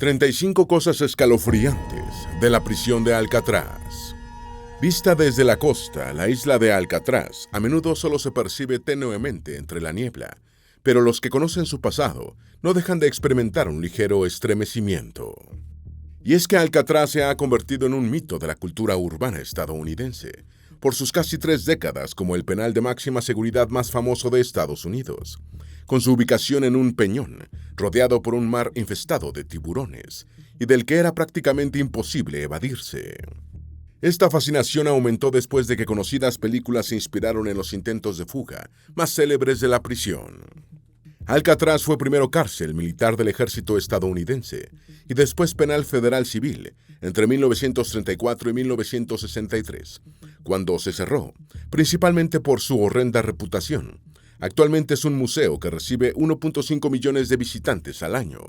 35 cosas escalofriantes de la prisión de Alcatraz. Vista desde la costa, la isla de Alcatraz a menudo solo se percibe tenuemente entre la niebla, pero los que conocen su pasado no dejan de experimentar un ligero estremecimiento. Y es que Alcatraz se ha convertido en un mito de la cultura urbana estadounidense, por sus casi 3 décadas como el penal de máxima seguridad más famoso de Estados Unidos, con su ubicación en un peñón, rodeado por un mar infestado de tiburones, y del que era prácticamente imposible evadirse. Esta fascinación aumentó después de que conocidas películas se inspiraron en los intentos de fuga más célebres de la prisión. Alcatraz fue primero cárcel militar del ejército estadounidense y después penal federal civil entre 1934 y 1963, cuando se cerró, principalmente por su horrenda reputación. Actualmente es un museo que recibe 1.5 millones de visitantes al año.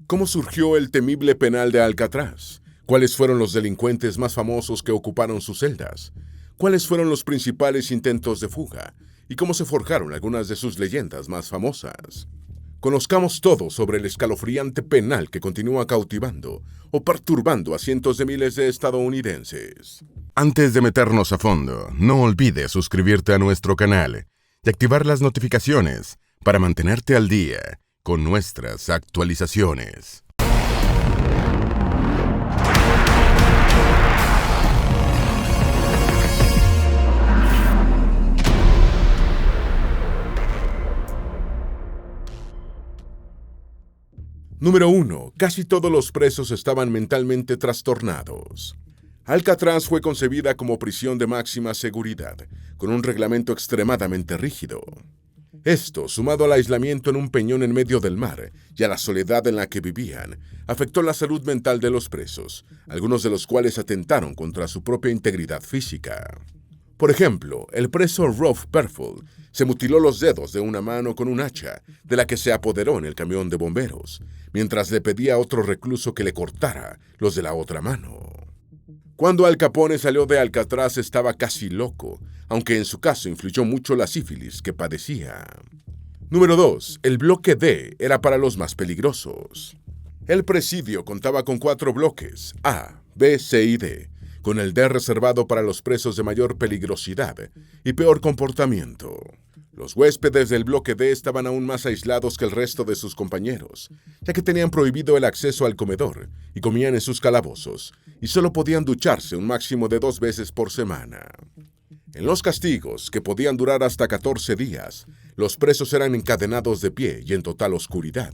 ¿Cómo surgió el temible penal de Alcatraz? ¿Cuáles fueron los delincuentes más famosos que ocuparon sus celdas? ¿Cuáles fueron los principales intentos de fuga? ¿Y cómo se forjaron algunas de sus leyendas más famosas? Conozcamos todo sobre el escalofriante penal que continúa cautivando o perturbando a cientos de miles de estadounidenses. Antes de meternos a fondo, no olvides suscribirte a nuestro canal y activar las notificaciones para mantenerte al día con nuestras actualizaciones. Número 1. Casi todos los presos estaban mentalmente trastornados. Alcatraz fue concebida como prisión de máxima seguridad, con un reglamento extremadamente rígido. Esto, sumado al aislamiento en un peñón en medio del mar y a la soledad en la que vivían, afectó la salud mental de los presos, algunos de los cuales atentaron contra su propia integridad física. Por ejemplo, el preso Rolf Perful se mutiló los dedos de una mano con un hacha, de la que se apoderó en el camión de bomberos, mientras le pedía a otro recluso que le cortara los de la otra mano. Cuando Al Capone salió de Alcatraz estaba casi loco, aunque en su caso influyó mucho la sífilis que padecía. Número 2. El bloque D era para los más peligrosos. El presidio contaba con 4 bloques, A, B, C y D, con el D reservado para los presos de mayor peligrosidad y peor comportamiento. Los huéspedes del bloque D estaban aún más aislados que el resto de sus compañeros, ya que tenían prohibido el acceso al comedor y comían en sus calabozos, y solo podían ducharse un máximo de 2 veces por semana. En los castigos, que podían durar hasta 14 días, los presos eran encadenados de pie y en total oscuridad,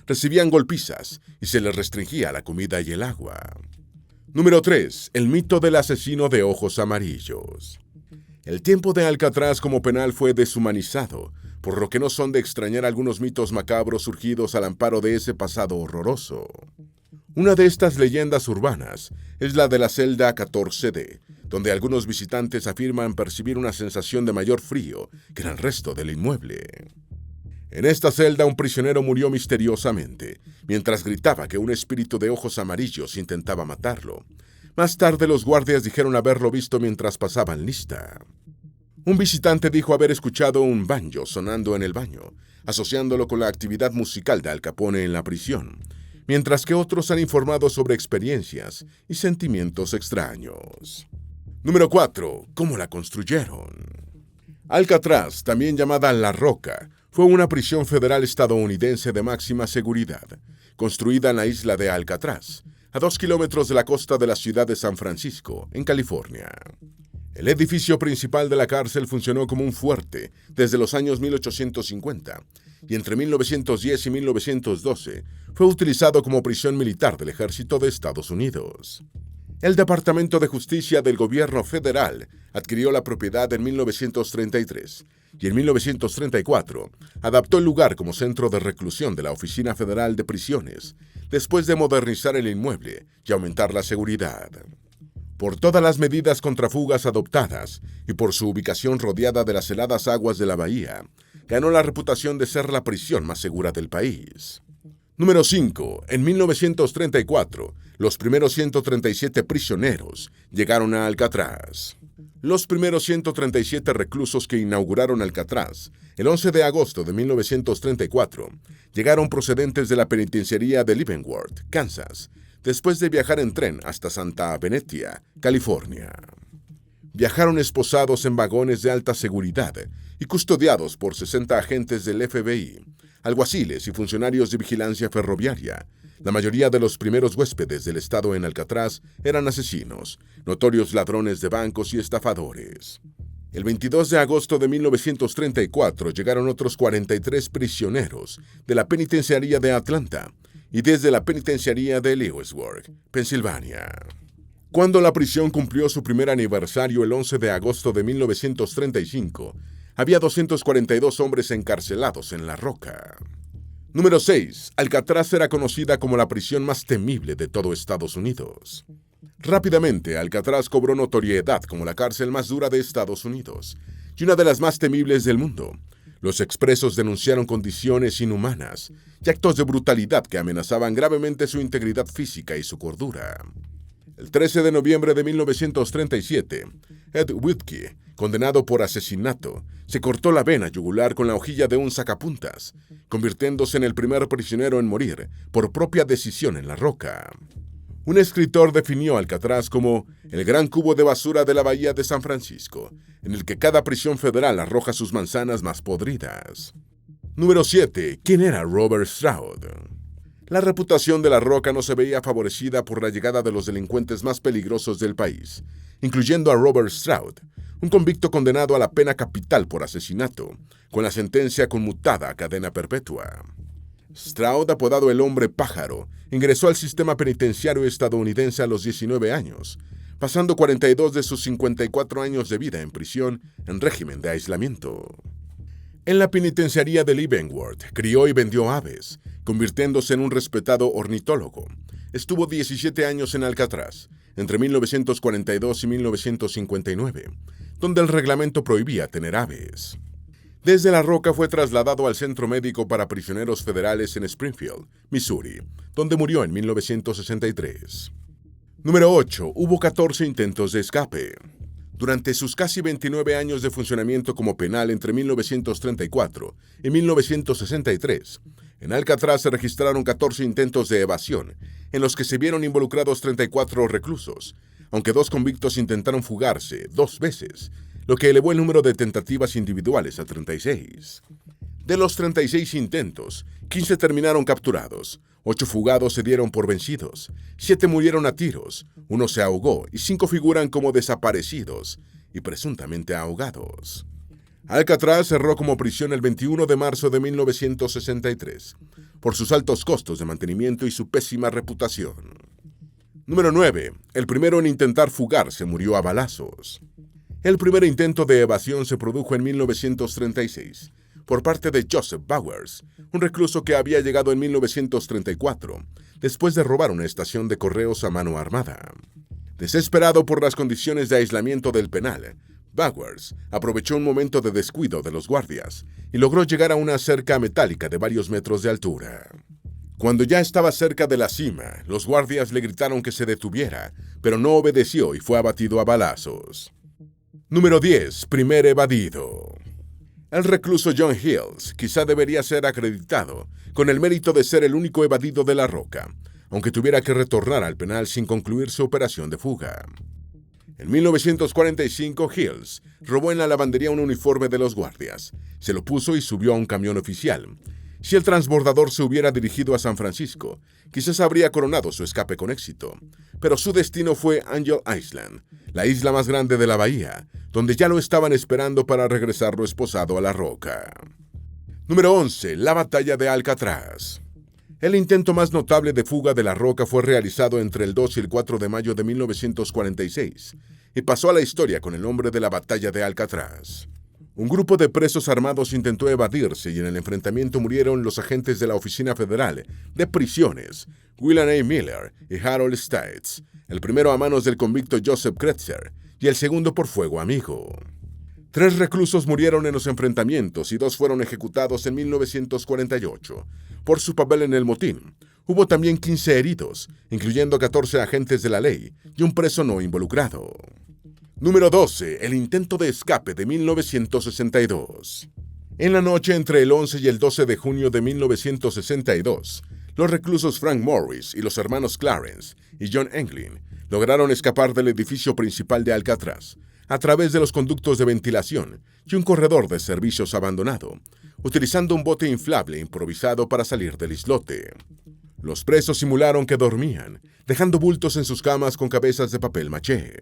recibían golpizas y se les restringía la comida y el agua. Número 3. El mito del asesino de ojos amarillos. El tiempo de Alcatraz como penal fue deshumanizado, por lo que no son de extrañar algunos mitos macabros surgidos al amparo de ese pasado horroroso. Una de estas leyendas urbanas es la de la celda 14D, donde algunos visitantes afirman percibir una sensación de mayor frío que en el resto del inmueble. En esta celda un prisionero murió misteriosamente, mientras gritaba que un espíritu de ojos amarillos intentaba matarlo. Más tarde los guardias dijeron haberlo visto mientras pasaban lista. Un visitante dijo haber escuchado un banjo sonando en el baño, asociándolo con la actividad musical de Al Capone en la prisión, mientras que otros han informado sobre experiencias y sentimientos extraños. Número 4. ¿Cómo la construyeron? Alcatraz, también llamada La Roca, fue una prisión federal estadounidense de máxima seguridad, construida en la isla de Alcatraz, a 2 kilómetros de la costa de la ciudad de San Francisco, en California. El edificio principal de la cárcel funcionó como un fuerte desde los años 1850 y entre 1910 y 1912 fue utilizado como prisión militar del ejército de Estados Unidos. El Departamento de Justicia del Gobierno Federal adquirió la propiedad en 1933 y en 1934 adaptó el lugar como centro de reclusión de la Oficina Federal de Prisiones, después de modernizar el inmueble y aumentar la seguridad. Por todas las medidas contra fugas adoptadas y por su ubicación rodeada de las heladas aguas de la bahía, ganó la reputación de ser la prisión más segura del país. Número 5. En 1934, los primeros 137 prisioneros llegaron a Alcatraz. Los primeros 137 reclusos que inauguraron Alcatraz, el 11 de agosto de 1934, llegaron procedentes de la penitenciaría de Leavenworth, Kansas, después de viajar en tren hasta Santa Venetia, California. Viajaron esposados en vagones de alta seguridad y custodiados por 60 agentes del FBI, alguaciles y funcionarios de vigilancia ferroviaria. La mayoría de los primeros huéspedes del estado en Alcatraz eran asesinos, notorios ladrones de bancos y estafadores. El 22 de agosto de 1934 llegaron otros 43 prisioneros de la penitenciaría de Atlanta y desde la penitenciaría de Lewisburg, Pensilvania. Cuando la prisión cumplió su primer aniversario el 11 de agosto de 1935, había 242 hombres encarcelados en La Roca. Número 6. Alcatraz era conocida como la prisión más temible de todo Estados Unidos. Rápidamente, Alcatraz cobró notoriedad como la cárcel más dura de Estados Unidos y una de las más temibles del mundo. Los expresos denunciaron condiciones inhumanas y actos de brutalidad que amenazaban gravemente su integridad física y su cordura. El 13 de noviembre de 1937, Ed Whitkey, condenado por asesinato, se cortó la vena yugular con la hojilla de un sacapuntas, convirtiéndose en el primer prisionero en morir por propia decisión en La Roca. Un escritor definió Alcatraz como el gran cubo de basura de la bahía de San Francisco, en el que cada prisión federal arroja sus manzanas más podridas. Número 7. ¿Quién era Robert Stroud? La reputación de La Roca no se veía favorecida por la llegada de los delincuentes más peligrosos del país, incluyendo a Robert Stroud, un convicto condenado a la pena capital por asesinato, con la sentencia conmutada a cadena perpetua. Stroud, apodado el Hombre Pájaro, ingresó al sistema penitenciario estadounidense a los 19 años, pasando 42 de sus 54 años de vida en prisión en régimen de aislamiento. En la penitenciaría de Leavenworth, crió y vendió aves, convirtiéndose en un respetado ornitólogo. Estuvo 17 años en Alcatraz, entre 1942 y 1959, donde el reglamento prohibía tener aves. Desde La Roca fue trasladado al Centro Médico para Prisioneros Federales en Springfield, Missouri, donde murió en 1963. Número 8. Hubo 14 intentos de escape. Durante sus casi 29 años de funcionamiento como penal entre 1934 y 1963, en Alcatraz se registraron 14 intentos de evasión, en los que se vieron involucrados 34 reclusos, aunque 2 convictos intentaron fugarse 2 veces, lo que elevó el número de tentativas individuales a 36. De los 36 intentos, 15 terminaron capturados, 8 fugados se dieron por vencidos, 7 murieron a tiros, 1 se ahogó y 5 figuran como desaparecidos y presuntamente ahogados. Alcatraz cerró como prisión el 21 de marzo de 1963, por sus altos costos de mantenimiento y su pésima reputación. Número 9. El primero en intentar fugarse murió a balazos. El primer intento de evasión se produjo en 1936, por parte de Joseph Bowers, un recluso que había llegado en 1934, después de robar una estación de correos a mano armada. Desesperado por las condiciones de aislamiento del penal, Bowers aprovechó un momento de descuido de los guardias y logró llegar a una cerca metálica de varios metros de altura. Cuando ya estaba cerca de la cima, los guardias le gritaron que se detuviera, pero no obedeció y fue abatido a balazos. Número 10. Primer evadido. El recluso John Hills quizá debería ser acreditado con el mérito de ser el único evadido de La Roca, aunque tuviera que retornar al penal sin concluir su operación de fuga. En 1945, Hills robó en la lavandería un uniforme de los guardias, se lo puso y subió a un camión oficial. Si el transbordador se hubiera dirigido a San Francisco, quizás habría coronado su escape con éxito, pero su destino fue Angel Island, la isla más grande de la bahía, donde ya lo estaban esperando para regresarlo esposado a La Roca. Número 11. La batalla de Alcatraz. El intento más notable de fuga de La Roca fue realizado entre el 2 y el 4 de mayo de 1946 y pasó a la historia con el nombre de la batalla de Alcatraz. Un grupo de presos armados intentó evadirse y en el enfrentamiento murieron los agentes de la Oficina Federal de Prisiones, William A. Miller y Harold Stites, el primero a manos del convicto Joseph Kretzer y el segundo por fuego amigo. 3 reclusos murieron en los enfrentamientos y 2 fueron ejecutados en 1948 por su papel en el motín. Hubo también 15 heridos, incluyendo 14 agentes de la ley y un preso no involucrado. Número 12. El intento de escape de 1962. En la noche entre el 11 y el 12 de junio de 1962, los reclusos Frank Morris y los hermanos Clarence y John Englin lograron escapar del edificio principal de Alcatraz a través de los conductos de ventilación y un corredor de servicios abandonado, utilizando un bote inflable improvisado para salir del islote. Los presos simularon que dormían, dejando bultos en sus camas con cabezas de papel maché.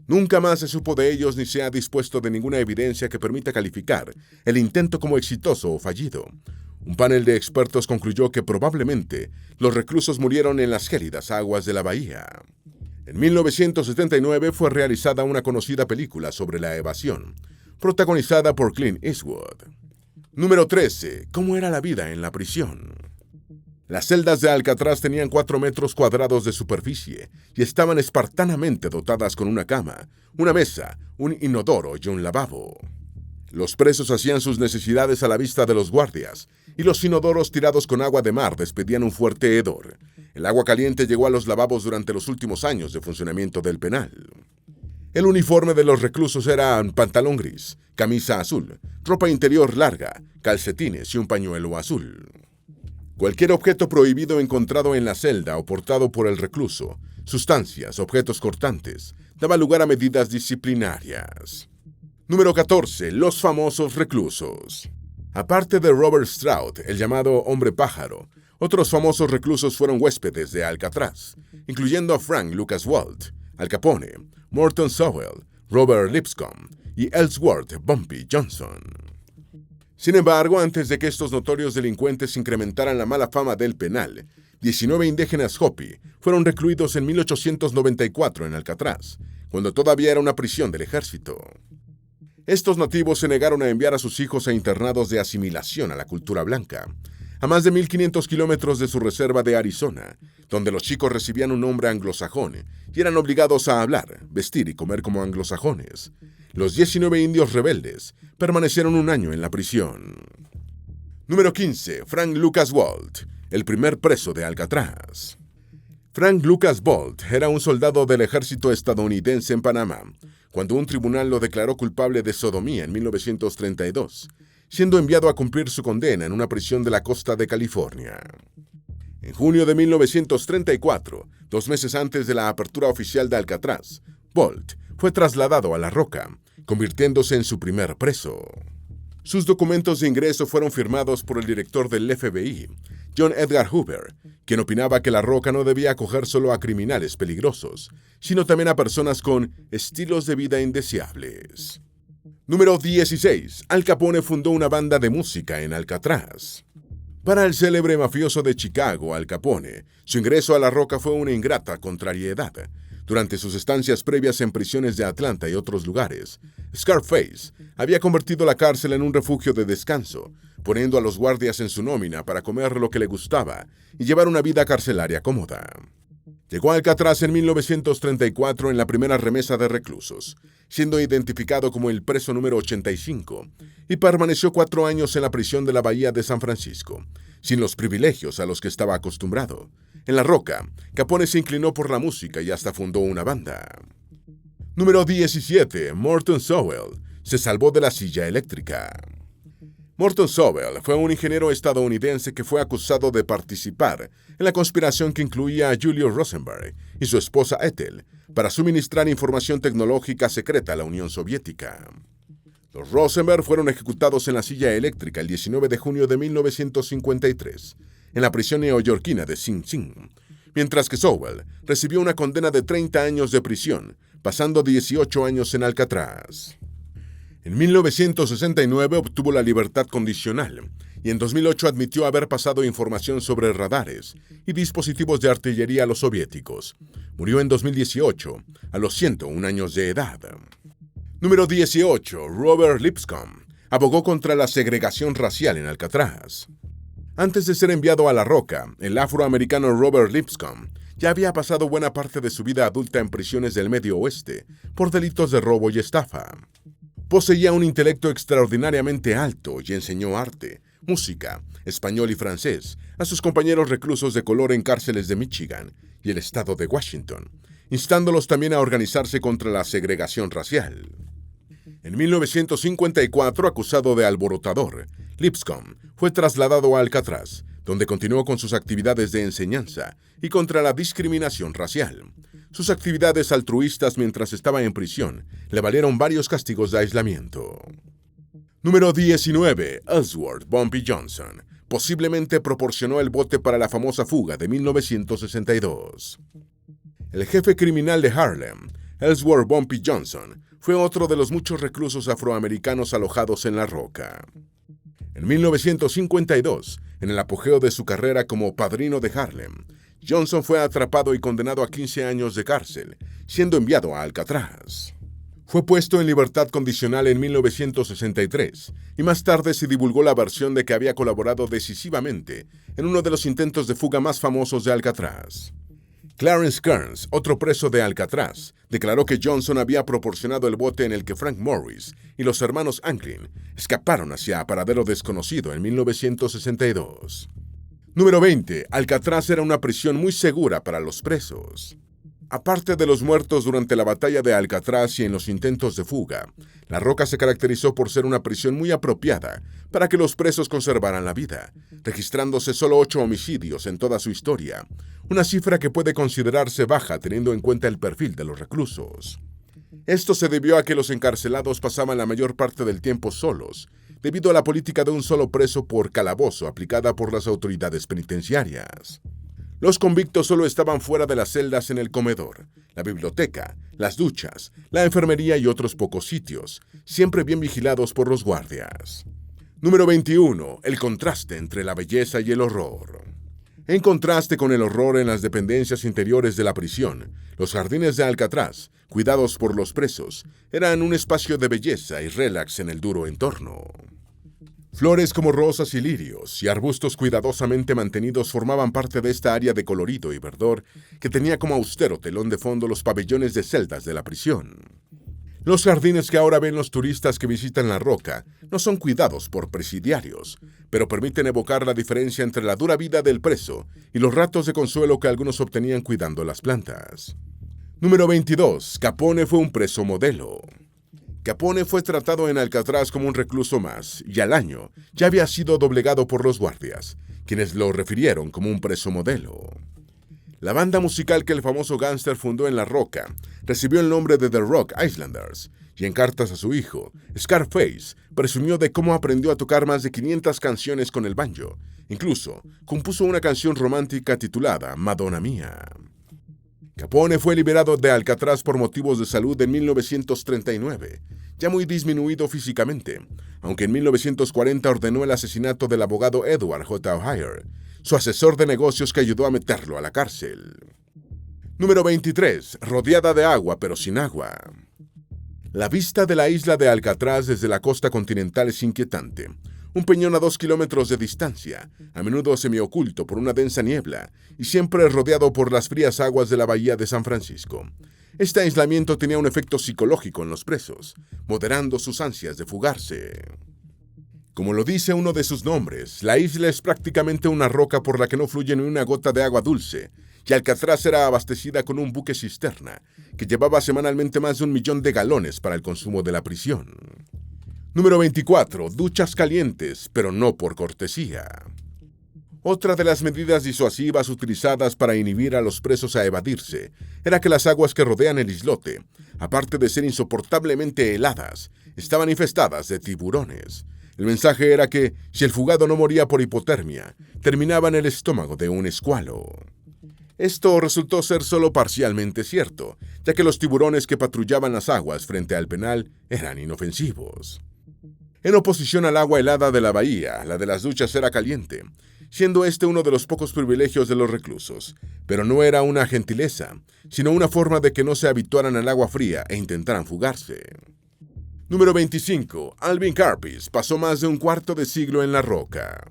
Nunca más se supo de ellos ni se ha dispuesto de ninguna evidencia que permita calificar el intento como exitoso o fallido. Un panel de expertos concluyó que probablemente los reclusos murieron en las gélidas aguas de la bahía. En 1979 fue realizada una conocida película sobre la evasión, protagonizada por Clint Eastwood. Número 13. ¿Cómo era la vida en la prisión? Las celdas de Alcatraz tenían 4 metros cuadrados de superficie y estaban espartanamente dotadas con una cama, una mesa, un inodoro y un lavabo. Los presos hacían sus necesidades a la vista de los guardias, y los inodoros tirados con agua de mar despedían un fuerte hedor. El agua caliente llegó a los lavabos durante los últimos años de funcionamiento del penal. El uniforme de los reclusos era pantalón gris, camisa azul, ropa interior larga, calcetines y un pañuelo azul. Cualquier objeto prohibido encontrado en la celda o portado por el recluso, sustancias, objetos cortantes, daba lugar a medidas disciplinarias. Número 14. Los famosos reclusos. Aparte de Robert Stroud, el llamado hombre pájaro, otros famosos reclusos fueron huéspedes de Alcatraz, incluyendo a Frank Lucas Walt, Al Capone, Morton Sowell, Robert Lipscomb y Ellsworth Bumpy Johnson. Sin embargo, antes de que estos notorios delincuentes incrementaran la mala fama del penal, 19 indígenas Hopi fueron recluidos en 1894 en Alcatraz, cuando todavía era una prisión del ejército. Estos nativos se negaron a enviar a sus hijos a internados de asimilación a la cultura blanca, a más de 1.500 kilómetros de su reserva de Arizona, donde los chicos recibían un nombre anglosajón y eran obligados a hablar, vestir y comer como anglosajones. Los 19 indios rebeldes permanecieron un año en la prisión. Número 15. Frank Lucas Walt, el primer preso de Alcatraz. Frank Lucas Walt era un soldado del ejército estadounidense en Panamá, cuando un tribunal lo declaró culpable de sodomía en 1932, siendo enviado a cumplir su condena en una prisión de la costa de California. En junio de 1934, 2 meses antes de la apertura oficial de Alcatraz, Walt fue trasladado a La Roca, convirtiéndose en su primer preso. Sus documentos de ingreso fueron firmados por el director del FBI, John Edgar Hoover, quien opinaba que La Roca no debía acoger solo a criminales peligrosos, sino también a personas con estilos de vida indeseables. Número 16. Al Capone fundó una banda de música en Alcatraz. Para el célebre mafioso de Chicago, Al Capone, su ingreso a La Roca fue una ingrata contrariedad. Durante sus estancias previas en prisiones de Atlanta y otros lugares, Scarface había convertido la cárcel en un refugio de descanso, poniendo a los guardias en su nómina para comer lo que le gustaba y llevar una vida carcelaria cómoda. Llegó a Alcatraz en 1934 en la primera remesa de reclusos, siendo identificado como el preso número 85, y permaneció 4 años en la prisión de la Bahía de San Francisco, sin los privilegios a los que estaba acostumbrado. En La Roca, Capone se inclinó por la música y hasta fundó una banda. Número 17. Morton Sowell se salvó de la silla eléctrica. Morton Sowell fue un ingeniero estadounidense que fue acusado de participar en la conspiración que incluía a Julio Rosenberg y su esposa Ethel para suministrar información tecnológica secreta a la Unión Soviética. Los Rosenberg fueron ejecutados en la silla eléctrica el 19 de junio de 1953, en la prisión neoyorquina de Sing Sing, mientras que Sowell recibió una condena de 30 años de prisión, pasando 18 años en Alcatraz. En 1969 obtuvo la libertad condicional y en 2008 admitió haber pasado información sobre radares y dispositivos de artillería a los soviéticos. Murió en 2018, a los 101 años de edad. Número 18. Robert Lipscomb abogó contra la segregación racial en Alcatraz. Antes de ser enviado a La Roca, el afroamericano Robert Lipscomb ya había pasado buena parte de su vida adulta en prisiones del Medio Oeste por delitos de robo y estafa. Poseía un intelecto extraordinariamente alto y enseñó arte, música, español y francés a sus compañeros reclusos de color en cárceles de Michigan y el estado de Washington, instándolos también a organizarse contra la segregación racial. En 1954, acusado de alborotador, Lipscomb fue trasladado a Alcatraz, donde continuó con sus actividades de enseñanza y contra la discriminación racial. Sus actividades altruistas mientras estaba en prisión le valieron varios castigos de aislamiento. Número 19. Ellsworth Bumpy Johnson. Posiblemente proporcionó el bote para la famosa fuga de 1962. El jefe criminal de Harlem, Ellsworth Bumpy Johnson, fue otro de los muchos reclusos afroamericanos alojados en La Roca. En 1952, en el apogeo de su carrera como padrino de Harlem, Johnson fue atrapado y condenado a 15 años de cárcel, siendo enviado a Alcatraz. Fue puesto en libertad condicional en 1963 y más tarde se divulgó la versión de que había colaborado decisivamente en uno de los intentos de fuga más famosos de Alcatraz. Clarence Kearns, otro preso de Alcatraz, declaró que Johnson había proporcionado el bote en el que Frank Morris y los hermanos Anglin escaparon hacia paradero desconocido en 1962. Número 20. Alcatraz era una prisión muy segura para los presos. Aparte de los muertos durante la batalla de Alcatraz y en los intentos de fuga, La Roca se caracterizó por ser una prisión muy apropiada para que los presos conservaran la vida, registrándose solo 8 homicidios en toda su historia, una cifra que puede considerarse baja teniendo en cuenta el perfil de los reclusos. Esto se debió a que los encarcelados pasaban la mayor parte del tiempo solos, debido a la política de un solo preso por calabozo aplicada por las autoridades penitenciarias. Los convictos solo estaban fuera de las celdas en el comedor, la biblioteca, las duchas, la enfermería y otros pocos sitios, siempre bien vigilados por los guardias. Número 21. El contraste entre la belleza y el horror. En contraste con el horror en las dependencias interiores de la prisión, los jardines de Alcatraz, cuidados por los presos, eran un espacio de belleza y relax en el duro entorno. Flores como rosas y lirios y arbustos cuidadosamente mantenidos formaban parte de esta área de colorido y verdor que tenía como austero telón de fondo los pabellones de celdas de la prisión. Los jardines que ahora ven los turistas que visitan La Roca no son cuidados por presidiarios, pero permiten evocar la diferencia entre la dura vida del preso y los ratos de consuelo que algunos obtenían cuidando las plantas. Número 22. Capone fue un preso modelo. Capone fue tratado en Alcatraz como un recluso más, y al año ya había sido doblegado por los guardias, quienes lo refirieron como un preso modelo. La banda musical que el famoso gángster fundó en La Roca recibió el nombre de The Rock Islanders, y en cartas a su hijo, Scarface presumió de cómo aprendió a tocar más de 500 canciones con el banjo. Incluso compuso una canción romántica titulada Madonna Mía. Capone fue liberado de Alcatraz por motivos de salud en 1939, ya muy disminuido físicamente, aunque en 1940 ordenó el asesinato del abogado Edward J. O'Hare, su asesor de negocios que ayudó a meterlo a la cárcel. Número 23. Rodeada de agua pero sin agua. La vista de la isla de Alcatraz desde la costa continental es inquietante. Un peñón a 2 kilómetros de distancia, a menudo semioculto por una densa niebla y siempre rodeado por las frías aguas de la bahía de San Francisco. Este aislamiento tenía un efecto psicológico en los presos, moderando sus ansias de fugarse. Como lo dice uno de sus nombres, la isla es prácticamente una roca por la que no fluye ni una gota de agua dulce, y Alcatraz era abastecida con un buque cisterna, que llevaba semanalmente más de 1 millón de galones para el consumo de la prisión. Número 24. Duchas calientes, pero no por cortesía. Otra de las medidas disuasivas utilizadas para inhibir a los presos a evadirse era que las aguas que rodean el islote, aparte de ser insoportablemente heladas, estaban infestadas de tiburones. El mensaje era que, si el fugado no moría por hipotermia, terminaba en el estómago de un escualo. Esto resultó ser solo parcialmente cierto, ya que los tiburones que patrullaban las aguas frente al penal eran inofensivos. En oposición al agua helada de la bahía, la de las duchas era caliente, siendo este uno de los pocos privilegios de los reclusos, pero no era una gentileza, sino una forma de que no se habituaran al agua fría e intentaran fugarse. Número 25. Alvin Karpis pasó más de un cuarto de siglo en La Roca.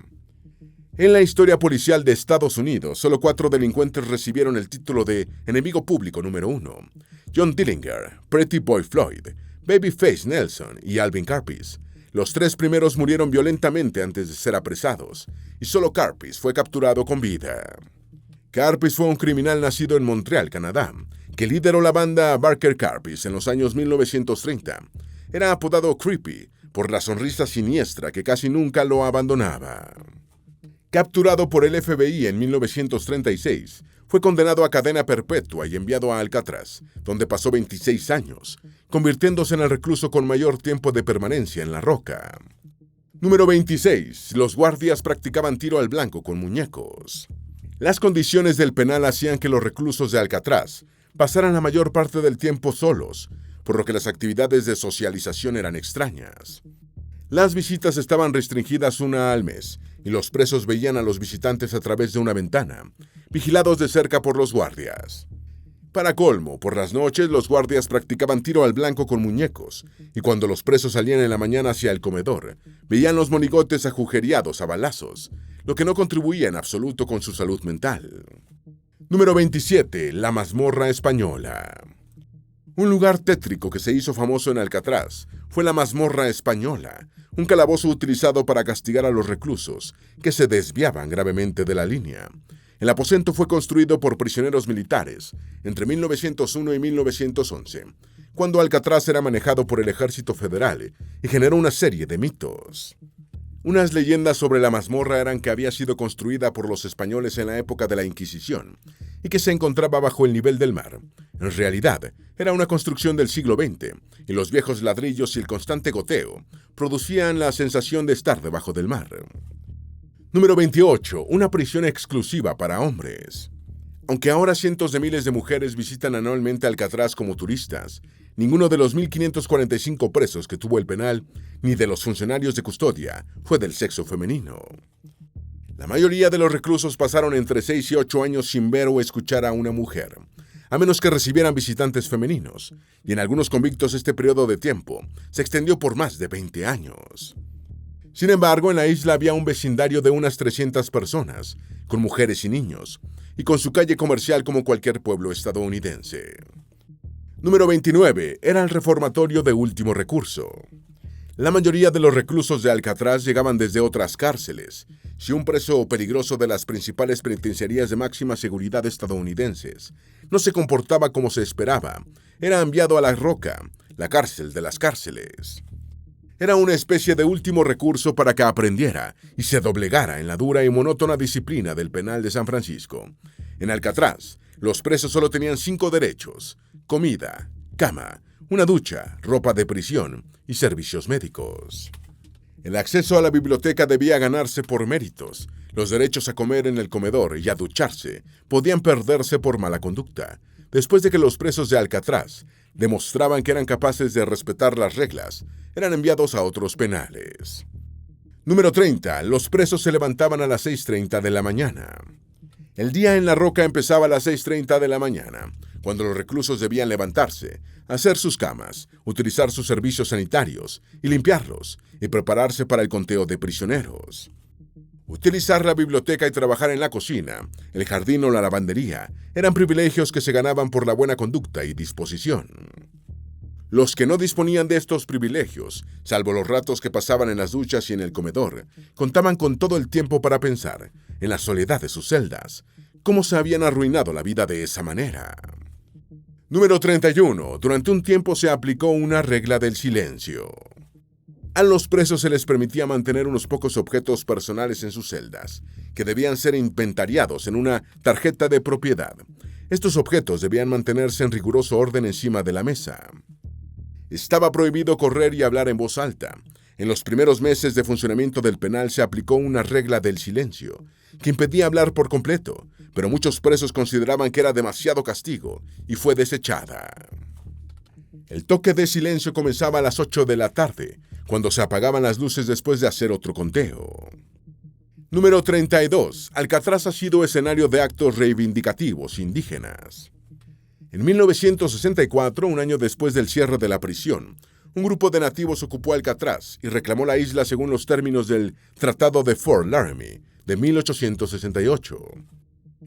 En la historia policial de Estados Unidos, solo 4 delincuentes recibieron el título de enemigo público número 1. John Dillinger, Pretty Boy Floyd, Babyface Nelson y Alvin Karpis. Los 3 primeros murieron violentamente antes de ser apresados, y solo Karpis fue capturado con vida. Karpis fue un criminal nacido en Montreal, Canadá, que lideró la banda Barker Carpis en los años 1930, era apodado Creepy por la sonrisa siniestra que casi nunca lo abandonaba. Capturado por el FBI en 1936, fue condenado a cadena perpetua y enviado a Alcatraz, donde pasó 26 años, convirtiéndose en el recluso con mayor tiempo de permanencia en la roca. Número 26. Los guardias practicaban tiro al blanco con muñecos. Las condiciones del penal hacían que los reclusos de Alcatraz pasaran la mayor parte del tiempo solos, por lo que las actividades de socialización eran extrañas. Las visitas estaban restringidas una al mes, y los presos veían a los visitantes a través de una ventana, vigilados de cerca por los guardias. Para colmo, por las noches los guardias practicaban tiro al blanco con muñecos, y cuando los presos salían en la mañana hacia el comedor, veían los monigotes agujereados a balazos, lo que no contribuía en absoluto con su salud mental. Número 27. La mazmorra española. Un lugar tétrico que se hizo famoso en Alcatraz fue la mazmorra española, un calabozo utilizado para castigar a los reclusos que se desviaban gravemente de la línea. El aposento fue construido por prisioneros militares entre 1901 y 1911, cuando Alcatraz era manejado por el Ejército Federal y generó una serie de mitos. Unas leyendas sobre la mazmorra eran que había sido construida por los españoles en la época de la Inquisición y que se encontraba bajo el nivel del mar. En realidad, era una construcción del siglo XX, y los viejos ladrillos y el constante goteo producían la sensación de estar debajo del mar. Número 28. Una prisión exclusiva para hombres. Aunque ahora cientos de miles de mujeres visitan anualmente Alcatraz como turistas, ninguno de los 1.545 presos que tuvo el penal, ni de los funcionarios de custodia, fue del sexo femenino. La mayoría de los reclusos pasaron entre 6 y 8 años sin ver o escuchar a una mujer, a menos que recibieran visitantes femeninos, y en algunos convictos este periodo de tiempo se extendió por más de 20 años. Sin embargo, en la isla había un vecindario de unas 300 personas, con mujeres y niños, y con su calle comercial como cualquier pueblo estadounidense. Número 29. Era el reformatorio de último recurso. La mayoría de los reclusos de Alcatraz llegaban desde otras cárceles. Si un preso peligroso de las principales penitenciarías de máxima seguridad estadounidenses no se comportaba como se esperaba, era enviado a La Roca, la cárcel de las cárceles. Era una especie de último recurso para que aprendiera y se doblegara en la dura y monótona disciplina del penal de San Francisco. En Alcatraz, los presos solo tenían 5 derechos: comida, cama, una ducha, ropa de prisión y servicios médicos. El acceso a la biblioteca debía ganarse por méritos. Los derechos a comer en el comedor y a ducharse podían perderse por mala conducta. Después de que los presos de Alcatraz demostraban que eran capaces de respetar las reglas, eran enviados a otros penales. Número 30. Los presos se levantaban a las 6:30 de la mañana. El día en La Roca empezaba a las 6:30 de la mañana, cuando los reclusos debían levantarse, hacer sus camas, utilizar sus servicios sanitarios y limpiarlos, y prepararse para el conteo de prisioneros. Utilizar la biblioteca y trabajar en la cocina, el jardín o la lavandería eran privilegios que se ganaban por la buena conducta y disposición. Los que no disponían de estos privilegios, salvo los ratos que pasaban en las duchas y en el comedor, contaban con todo el tiempo para pensar, en la soledad de sus celdas, cómo se habían arruinado la vida de esa manera. Número 31. Durante un tiempo se aplicó una regla del silencio. A los presos se les permitía mantener unos pocos objetos personales en sus celdas, que debían ser inventariados en una tarjeta de propiedad. Estos objetos debían mantenerse en riguroso orden encima de la mesa. Estaba prohibido correr y hablar en voz alta. En los primeros meses de funcionamiento del penal se aplicó una regla del silencio, que impedía hablar por completo, pero muchos presos consideraban que era demasiado castigo y fue desechada. El toque de silencio comenzaba a las 8 de la tarde, cuando se apagaban las luces después de hacer otro conteo. Número 32. Alcatraz ha sido escenario de actos reivindicativos indígenas. En 1964, un año después del cierre de la prisión, un grupo de nativos ocupó Alcatraz y reclamó la isla según los términos del Tratado de Fort Laramie de 1868.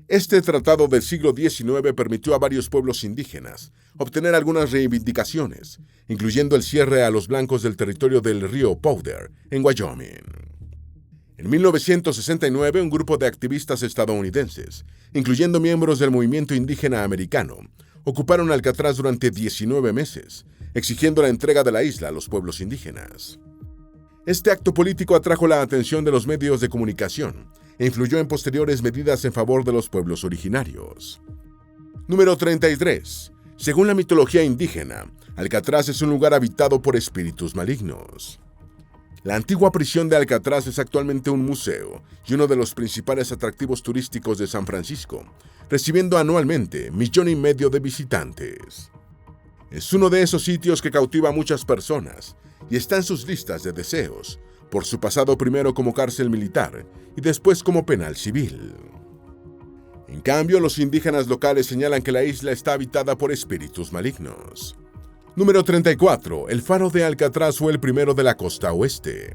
Este tratado del siglo XIX permitió a varios pueblos indígenas obtener algunas reivindicaciones, incluyendo el cierre a los blancos del territorio del río Powder, en Wyoming. En 1969, un grupo de activistas estadounidenses, incluyendo miembros del movimiento indígena americano, ocuparon Alcatraz durante 19 meses, exigiendo la entrega de la isla a los pueblos indígenas. Este acto político atrajo la atención de los medios de comunicación e influyó en posteriores medidas en favor de los pueblos originarios. Número 33. Según la mitología indígena, Alcatraz es un lugar habitado por espíritus malignos. La antigua prisión de Alcatraz es actualmente un museo y uno de los principales atractivos turísticos de San Francisco, recibiendo anualmente 1,5 millones de visitantes. Es uno de esos sitios que cautiva a muchas personas y está en sus listas de deseos, por su pasado primero como cárcel militar y después como penal civil. En cambio, los indígenas locales señalan que la isla está habitada por espíritus malignos. Número 34. El faro de Alcatraz fue el primero de la costa oeste.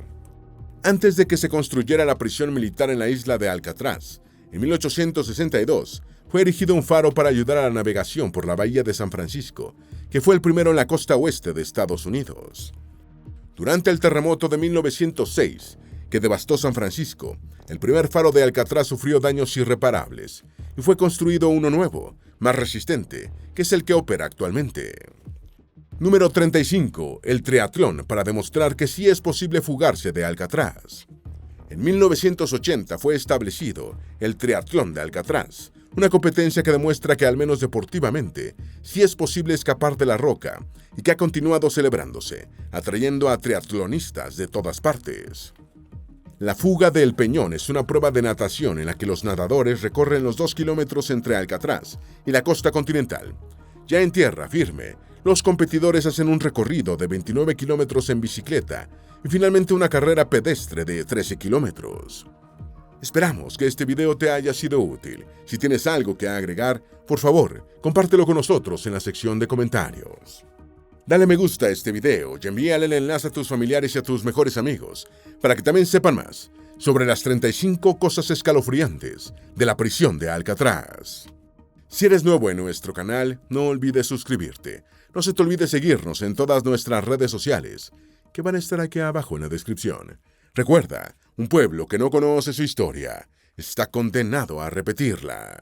Antes de que se construyera la prisión militar en la isla de Alcatraz, en 1862, fue erigido un faro para ayudar a la navegación por la bahía de San Francisco, que fue el primero en la costa oeste de Estados Unidos. Durante el terremoto de 1906, que devastó San Francisco, el primer faro de Alcatraz sufrió daños irreparables y fue construido uno nuevo, más resistente, que es el que opera actualmente. Número 35. El triatlón, para demostrar que sí es posible fugarse de Alcatraz. En 1980 fue establecido el Triatlón de Alcatraz, una competencia que demuestra que al menos deportivamente sí es posible escapar de la roca y que ha continuado celebrándose, atrayendo a triatlonistas de todas partes. La fuga del Peñón es una prueba de natación en la que los nadadores recorren los 2 kilómetros entre Alcatraz y la costa continental. Ya en tierra firme, los competidores hacen un recorrido de 29 kilómetros en bicicleta y finalmente una carrera pedestre de 13 kilómetros. Esperamos que este video te haya sido útil. Si tienes algo que agregar, por favor, compártelo con nosotros en la sección de comentarios. Dale me gusta a este video y envíale el enlace a tus familiares y a tus mejores amigos para que también sepan más sobre las 35 cosas escalofriantes de la prisión de Alcatraz. Si eres nuevo en nuestro canal, no olvides suscribirte. No se te olvide seguirnos en todas nuestras redes sociales, que van a estar aquí abajo en la descripción. Recuerda, un pueblo que no conoce su historia está condenado a repetirla.